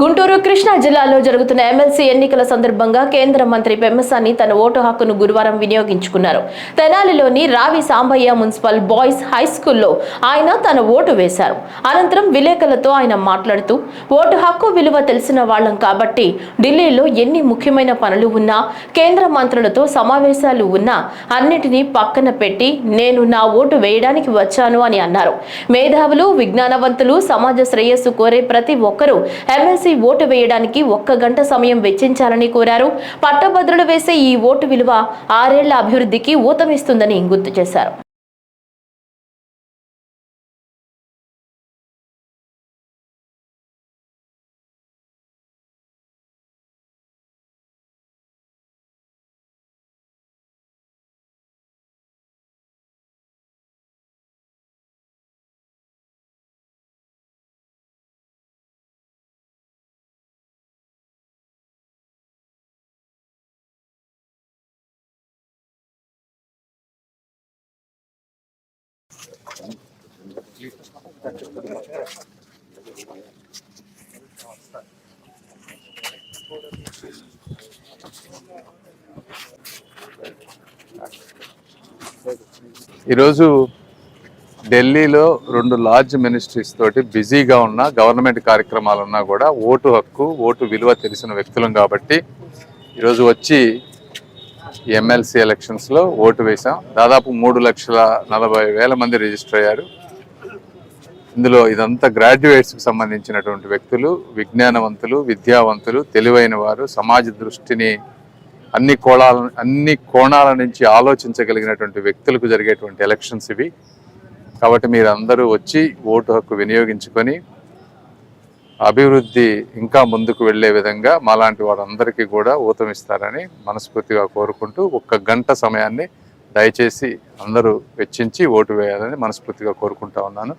గుంటూరు కృష్ణా జిల్లాలో జరుగుతున్న ఎమ్మెల్సీ ఎన్నికల సందర్భంగా కేంద్ర మంత్రి పెమ్మసాని తన ఓటు హక్కును గురువారం వినియోగించుకున్నారు. తెనాలిలోని రావి సాంబయ్య మున్సిపల్ బాయ్స్ హై స్కూల్లో ఆయన తన ఓటు వేశారు. అనంతరం విలేకరులతో ఆయన మాట్లాడుతూ ఓటు హక్కు విలువ తెలిసిన వాళ్లం కాబట్టి ఢిల్లీలో ఎన్ని ముఖ్యమైన పనులు ఉన్నా, కేంద్ర మంత్రులతో సమావేశాలు ఉన్నా అన్నిటినీ పక్కన పెట్టి నేను నా ఓటు వేయడానికి వచ్చాను అని అన్నారు. మేధావులు, విజ్ఞానవంతులు, సమాజ శ్రేయస్సు కోరే ప్రతి ఒక్కరూ ఎమ్మెల్సీ ఓటు వేయడానికి 1 గంట సమయం వెచ్చించాలని కోరారు. పట్టభద్రులు వేసే ఈ ఓటు విలువ 6 ఏళ్ల అభివృద్ధికి ఊతమిస్తుందని గుర్తు చేశారు. ఈరోజు ఢిల్లీలో 2 లార్జ్ మినిస్ట్రీస్ తోటి బిజీగా ఉన్న గవర్నమెంట్ కార్యక్రమాలు ఉన్నా కూడా ఓటు హక్కు, ఓటు విలువ తెలిసిన వ్యక్తులం కాబట్టి ఈరోజు వచ్చి ఎమ్మెల్సీ ఎలక్షన్స్లో ఓటు వేసాం. దాదాపు 3,40,000 మంది రిజిస్టర్ అయ్యారు. ఇందులో ఇదంతా గ్రాడ్యుయేట్స్కి సంబంధించినటువంటి వ్యక్తులు, విజ్ఞానవంతులు, విద్యావంతులు, తెలివైన వారు, సమాజ దృష్టిని అన్ని కోణాల నుంచి ఆలోచించగలిగినటువంటి వ్యక్తులకు జరిగేటువంటి ఎలక్షన్స్ ఇవి. కాబట్టి మీరందరూ వచ్చి ఓటు హక్కు వినియోగించుకొని అభివృద్ధి ఇంకా ముందుకు వెళ్లే విధంగా మాలాంటి వారందరికీ కూడా ఊతమిస్తారని మనస్ఫూర్తిగా కోరుకుంటూ 1 గంట సమయాన్ని దయచేసి అందరూ వెచ్చించి ఓటు వేయాలని మనస్ఫూర్తిగా కోరుకుంటా ఉన్నాను.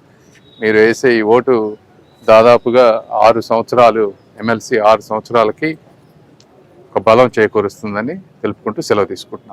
మీరు వేసే ఈ ఓటు దాదాపుగా 6 సంవత్సరాలు, ఎమ్మెల్సీ 6 సంవత్సరాలకి ఒక బలం చేకూరుస్తుందని తెలుపుకుంటూ సెలవు తీసుకుంటున్నాను.